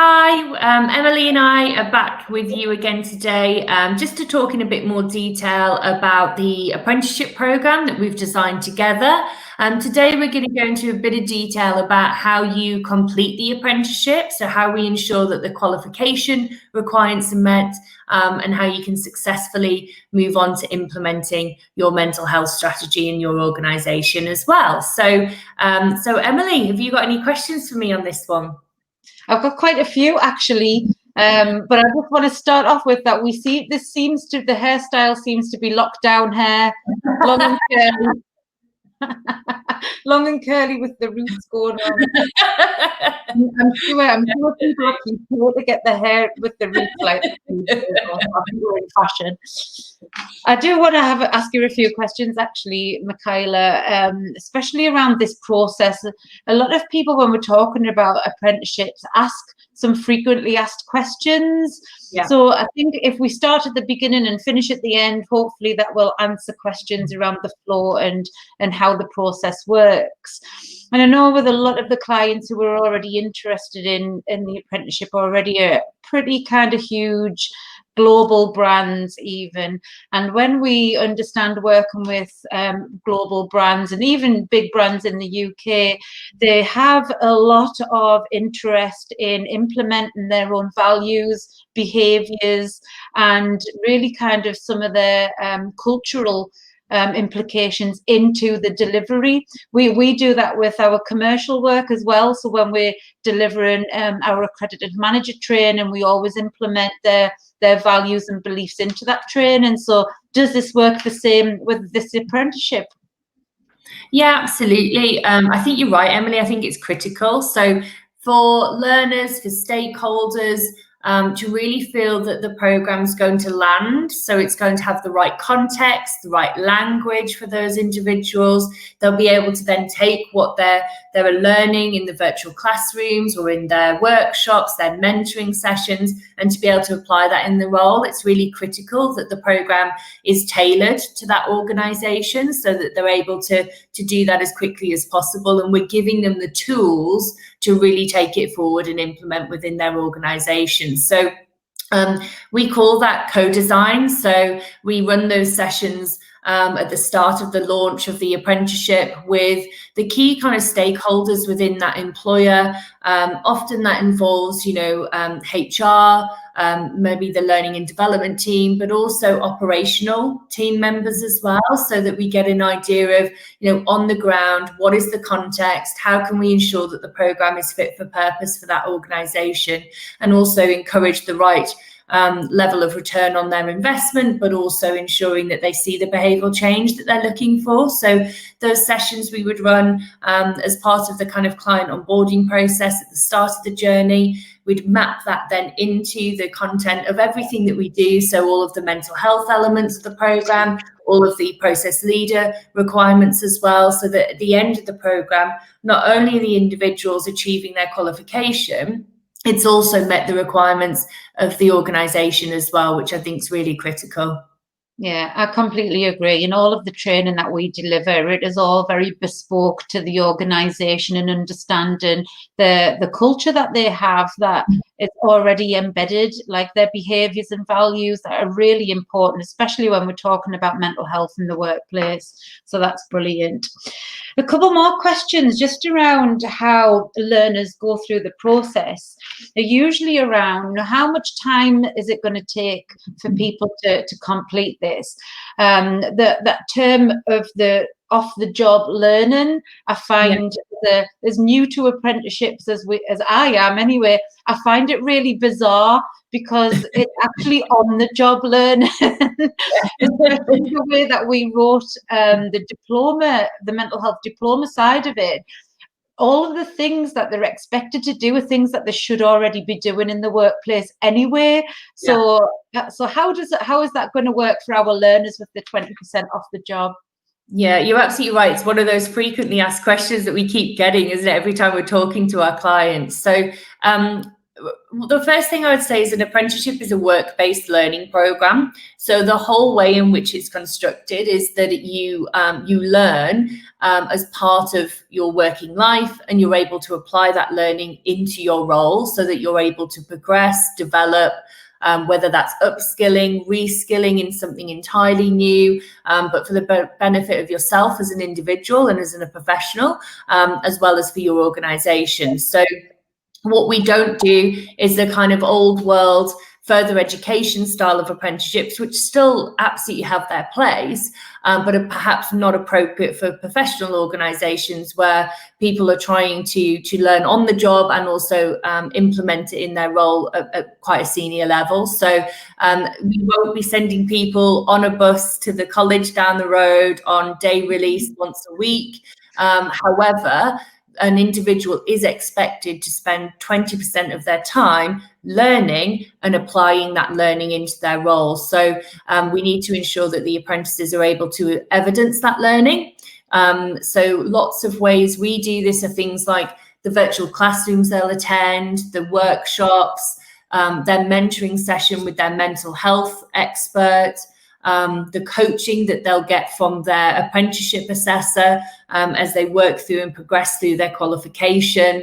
Hi, Emily and I are back with you again today, just to talk in a bit more detail about the apprenticeship programme that we've designed together. Today we're going to go into a bit of detail about how you complete the apprenticeship, so how we ensure that the qualification requirements are met, and how you can successfully move on to implementing your mental health strategy in your organisation as well. So Emily, have you got any questions for me on this one? I've got quite a few actually, but I just want to start off with that the hairstyle seems to be locked down hair, long and curly, long and curly with the roots going on. I'm sure people can to get the hair with the roots like in fashion. I do want to ask you a few questions actually, Michaela, especially around this process. A lot of people, when we're talking about apprenticeships, ask some frequently asked questions. Yeah. So I think if we start at the beginning and finish at the end, hopefully that will answer questions around the flow and how the process works. And I know with a lot of the clients who are already interested in the apprenticeship already are pretty kind of huge global brands even. And when we understand working with global brands and even big brands in the UK, they have a lot of interest in implementing their own values, behaviours, and really kind of some of their cultural implications into the delivery. We do that with our commercial work as well. So when we're delivering our accredited manager training, we always implement their values and beliefs into that training. So does this work the same with this apprenticeship? Yeah, absolutely. I think you're right, Emily. I think it's critical. So for learners, for stakeholders, to really feel that the program's going to land, so it's going to have the right context, the right language for those individuals. They'll be able to then take what they're learning in the virtual classrooms or in their workshops, their mentoring sessions, and to be able to apply that in the role. It's really critical that the program is tailored to that organisation so that they're able to do that as quickly as possible, and we're giving them the tools to really take it forward and implement within their organisation. So we call that co-design. So we run those sessions at the start of the launch of the apprenticeship with the key kind of stakeholders within that employer. Often that involves, HR, maybe the learning and development team, but also operational team members as well, so that we get an idea of, on the ground, what is the context, how can we ensure that the program is fit for purpose for that organisation, and also encourage the right level of return on their investment, but also ensuring that they see the behavioural change that they're looking for. So those sessions we would run as part of the kind of client onboarding process at the start of the journey. We'd map that then into the content of everything that we do. So all of the mental health elements of the programme, all of the process leader requirements as well, so that at the end of the programme, not only are the individuals achieving their qualification, it's also met the requirements of the organisation as well, which I think is really critical. Yeah, I completely agree. In all of the training that we deliver, it is all very bespoke to the organisation and understanding the culture that they have, that is already embedded, like their behaviours and values that are really important, especially when we're talking about mental health in the workplace. So that's brilliant. A couple more questions just around how learners go through the process. They're usually around how much time is it going to take for people to complete this? That term of the off-the-job learning, I find as new to apprenticeships as I am anyway, I find it really bizarre because it's actually on-the-job learning. Especially the way that we wrote the diploma, the mental health diploma side of it. All of the things that they're expected to do are things that they should already be doing in the workplace anyway. So how is that going to work for our learners with the 20% off the job? Yeah, you're absolutely right. It's one of those frequently asked questions that we keep getting, isn't it, every time we're talking to our clients. So the first thing I would say is an apprenticeship is a work-based learning program. So the whole way in which it's constructed is that you learn as part of your working life, and you're able to apply that learning into your role so that you're able to progress, develop, whether that's upskilling, reskilling in something entirely new, but for the benefit of yourself as an individual and as a professional, as well as for your organization. So what we don't do is the kind of old world further education style of apprenticeships, which still absolutely have their place, but are perhaps not appropriate for professional organizations where people are trying to learn on the job and also implement it in their role at quite a senior level. So we won't be sending people on a bus to the college down the road on day release once a week. However, an individual is expected to spend 20% of their time learning and applying that learning into their role. So we need to ensure that the apprentices are able to evidence that learning. So lots of ways we do this are things like the virtual classrooms they'll attend, the workshops, their mentoring session with their mental health expert, the coaching that they'll get from their apprenticeship assessor as they work through and progress through their qualification,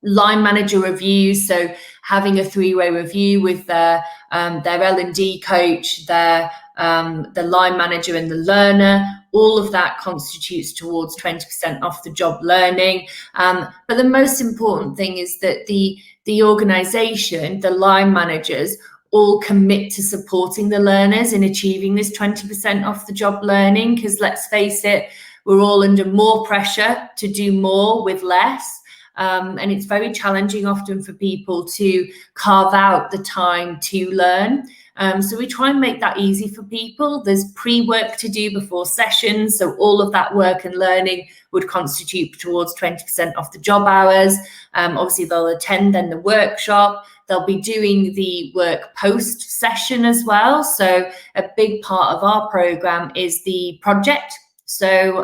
line manager reviews, so having a three-way review with their L&D coach, the line manager and the learner. All of that constitutes towards 20% off the job learning. But the most important thing is that the organisation, the line managers, all commit to supporting the learners in achieving this 20% off the job learning, because let's face it, we're all under more pressure to do more with less. And it's very challenging often for people to carve out the time to learn. So we try and make that easy for people. There's pre-work to do before sessions. So all of that work and learning would constitute towards 20% off the job hours. Obviously, they'll attend then the workshop. They'll be doing the work post session as well. So a big part of our program is the project. So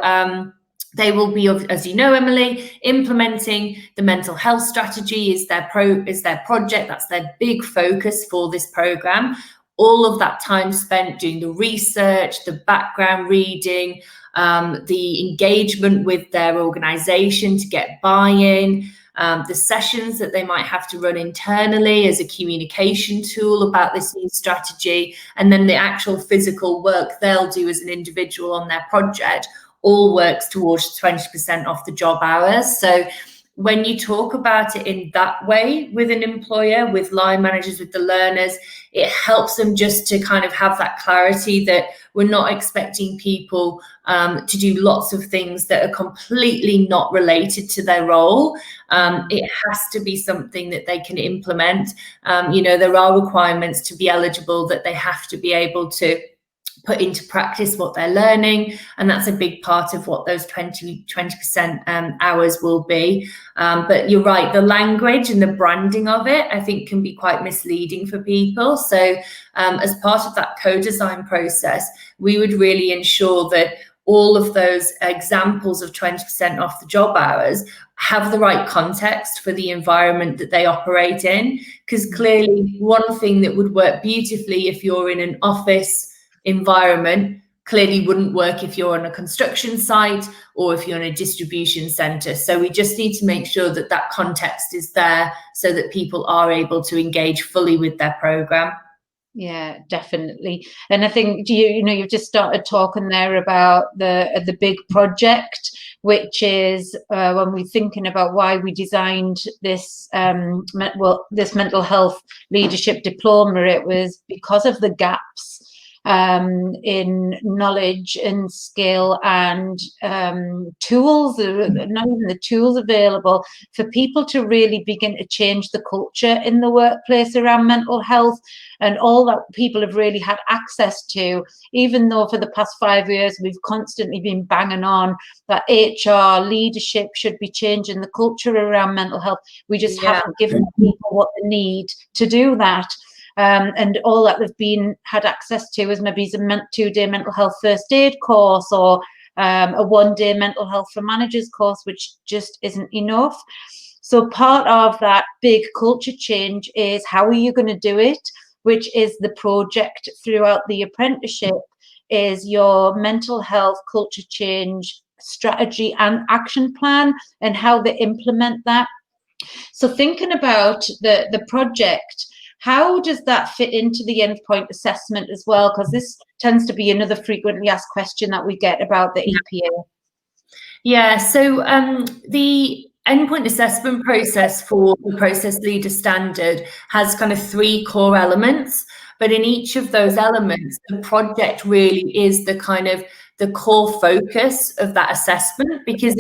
they will be, as you know, Emily, implementing the mental health strategy is their project. That's their big focus for this program. All of that time spent doing the research, the background reading, the engagement with their organization to get buy-in, the sessions that they might have to run internally as a communication tool about this new strategy, and then the actual physical work they'll do as an individual on their project all works towards 20% off the job hours. So when you talk about it in that way with an employer, with line managers, with the learners, it helps them just to kind of have that clarity that we're not expecting people to do lots of things that are completely not related to their role. It has to be something that they can implement. There are requirements to be eligible that they have to be able to put into practice what they're learning, and that's a big part of what those 20% hours will be. But you're right, the language and the branding of it, I think, can be quite misleading for people. So as part of that co-design process, we would really ensure that all of those examples of 20% off the job hours have the right context for the environment that they operate in. Because clearly one thing that would work beautifully if you're in an office environment clearly wouldn't work if you're on a construction site or if you're in a distribution center. So we just need to make sure that that context is there so that people are able to engage fully with their program. Yeah, definitely. And I think you've just started talking there about the big project, which is when we're thinking about why we designed this this mental health leadership diploma, it was because of the gaps in knowledge and skill and tools, not even the tools available for people to really begin to change the culture in the workplace around mental health, and all that people have really had access to, even though for the past 5 years we've constantly been banging on that HR leadership should be changing the culture around mental health. We just haven't given people what they need to do that. And all that they've had access to is maybe a 2-day mental health first aid course or a 1-day mental health for managers course, which just isn't enough. So part of that big culture change is how are you going to do it, which is the project throughout the apprenticeship, is your mental health culture change strategy and action plan and how they implement that. So thinking about the project, how does that fit into the endpoint assessment as well? Because this tends to be another frequently asked question that we get about the EPA. Yeah, so the endpoint assessment process for the process leader standard has kind of 3 core elements, but in each of those elements, the project really is the kind of the core focus of that assessment, because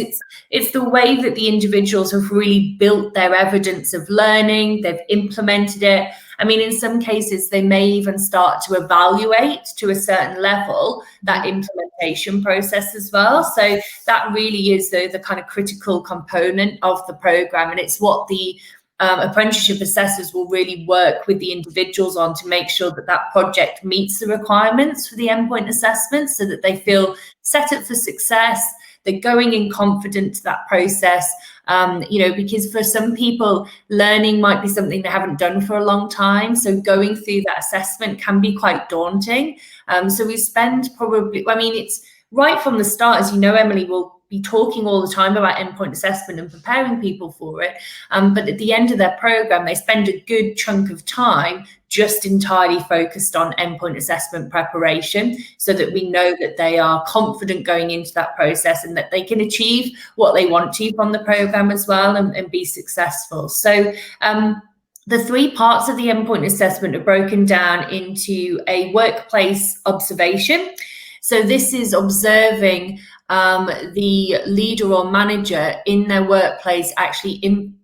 it's the way that the individuals have really built their evidence of learning, they've implemented it. I mean, in some cases, they may even start to evaluate to a certain level that implementation process as well. So that really is the kind of critical component of the program, and it's what the apprenticeship assessors will really work with the individuals on to make sure that that project meets the requirements for the endpoint assessment, so that they feel set up for success. They're going in confident to that process, because for some people, learning might be something they haven't done for a long time. So going through that assessment can be quite daunting. So we spend it's right from the start, as you know, Emily, will be talking all the time about endpoint assessment and preparing people for it. But at the end of their program, they spend a good chunk of time just entirely focused on endpoint assessment preparation, so that we know that they are confident going into that process and that they can achieve what they want to from the program as well, and be successful. So the 3 parts of the endpoint assessment are broken down into a workplace observation. So this is observing the leader or manager in their workplace actually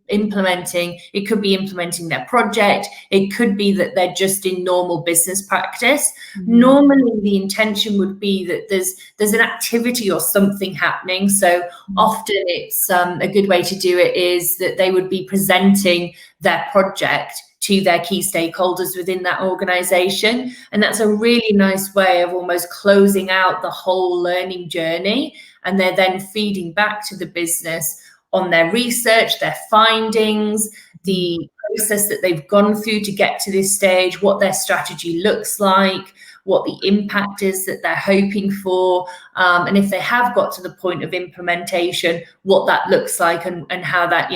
implementing. It could be implementing their project. It could be that they're just in normal business practice. Normally, the intention would be that there's an activity or something happening. So often it's a good way to do it is that they would be presenting their project to their key stakeholders within that organization. And that's a really nice way of almost closing out the whole learning journey. And they're then feeding back to the business on their research, their findings, the process that they've gone through to get to this stage, what their strategy looks like, what the impact is that they're hoping for, and if they have got to the point of implementation, what that looks like, and how that,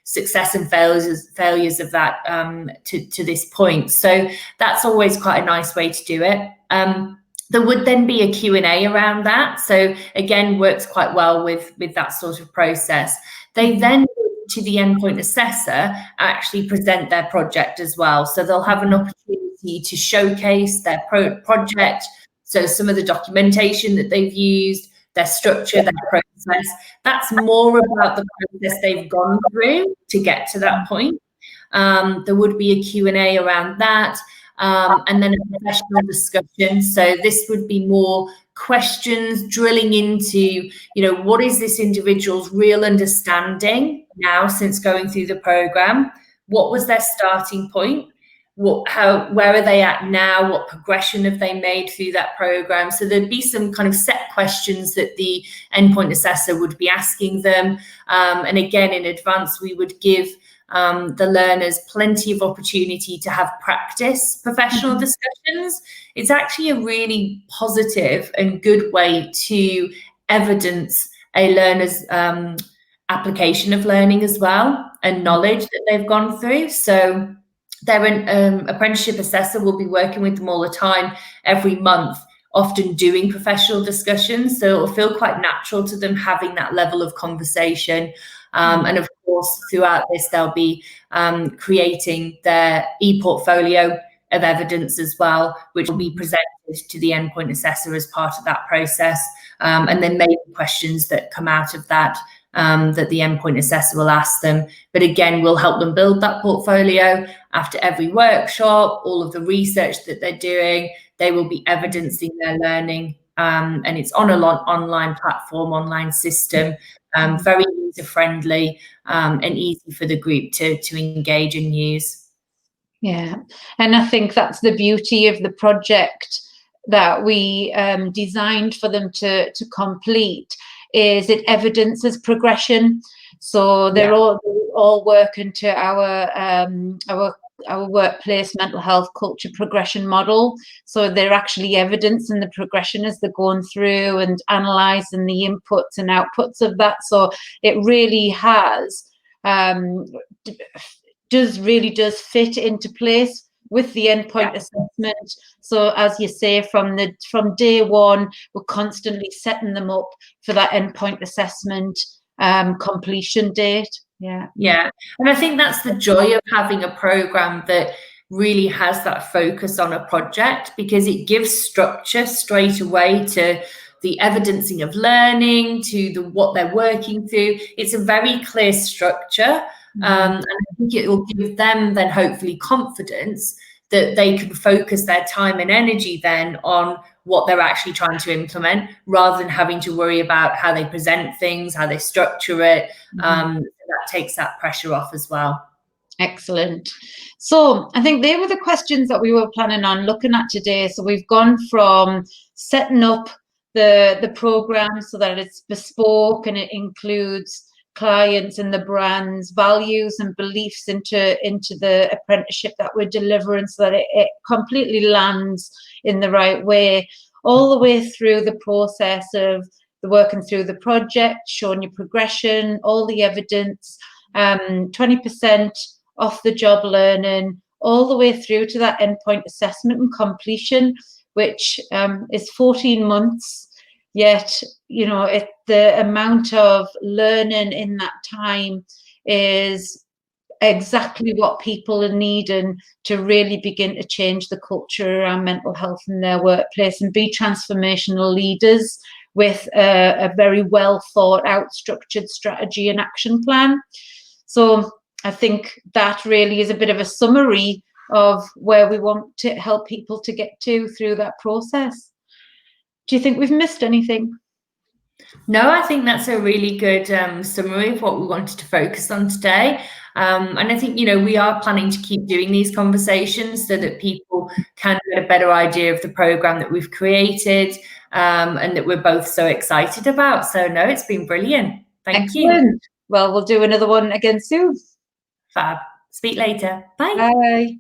success and failures of that to this point. So that's always quite a nice way to do it. There would then be a Q&A around that. So again, works quite well with that sort of process. They then, to the endpoint assessor, actually present their project as well. So they'll have an opportunity to showcase their project. So some of the documentation that they've used, their structure, their process. That's more about the process they've gone through to get to that point. There would be a Q&A around that. And then a professional discussion. So this would be more questions drilling into, what is this individual's real understanding now since going through the program? What was their starting point? Where are they at now? What progression have they made through that program? So there'd be some kind of set questions that the endpoint assessor would be asking them. And again, in advance, we would give the learners plenty of opportunity to have practice professional discussions. It's actually a really positive and good way to evidence a learner's application of learning as well, and knowledge that they've gone through. So their apprenticeship assessor will be working with them all the time, every month, often doing professional discussions. So it'll feel quite natural to them having that level of conversation. And of course, throughout this, they'll be creating their e-portfolio of evidence as well, which will be presented to the endpoint assessor as part of that process. And then maybe questions that come out of that that the endpoint assessor will ask them. But again, we'll help them build that portfolio. After every workshop, all of the research that they're doing, they will be evidencing their learning. And it's on an online platform, online system, very user-friendly and easy for the group to engage and use. Yeah, and I think that's the beauty of the project that we designed for them to complete, is it evidences progression. So they all work into our workplace mental health culture progression model. So they're actually evidencing the progression as they're going through and analysing the inputs and outputs of that. So it really has does fit into place with the endpoint assessment. So as you say, from day one, we're constantly setting them up for that endpoint assessment completion date. Yeah. And I think that's the joy of having a program that really has that focus on a project, because it gives structure straight away to the evidencing of learning, to what they're working through. It's a very clear structure. And I think it will give them then hopefully confidence that they can focus their time and energy then on what they're actually trying to implement, rather than having to worry about how they present things, how they structure it. That takes that pressure off as well. Excellent. So I think they were the questions that we were planning on looking at today. So we've gone from setting up the program so that it's bespoke and it includes clients and the brand's values and beliefs into the apprenticeship that we're delivering, so that it completely lands in the right way, all the way through the process of the working through the project, showing your progression, all the evidence, 20% off the job learning, all the way through to that endpoint assessment and completion, which is 14 months. Yet, the amount of learning in that time is exactly what people are needing to really begin to change the culture around mental health in their workplace and be transformational leaders with a very well thought out, structured strategy and action plan. So I think that really is a bit of a summary of where we want to help people to get to through that process. Do you think we've missed anything? No, I think that's a really good summary of what we wanted to focus on today. And I think, we are planning to keep doing these conversations so that people can get a better idea of the program that we've created, and that we're both so excited about. So no, it's been brilliant. Thank you. Well, we'll do another one again soon. Fab. Speak later. Bye. Bye.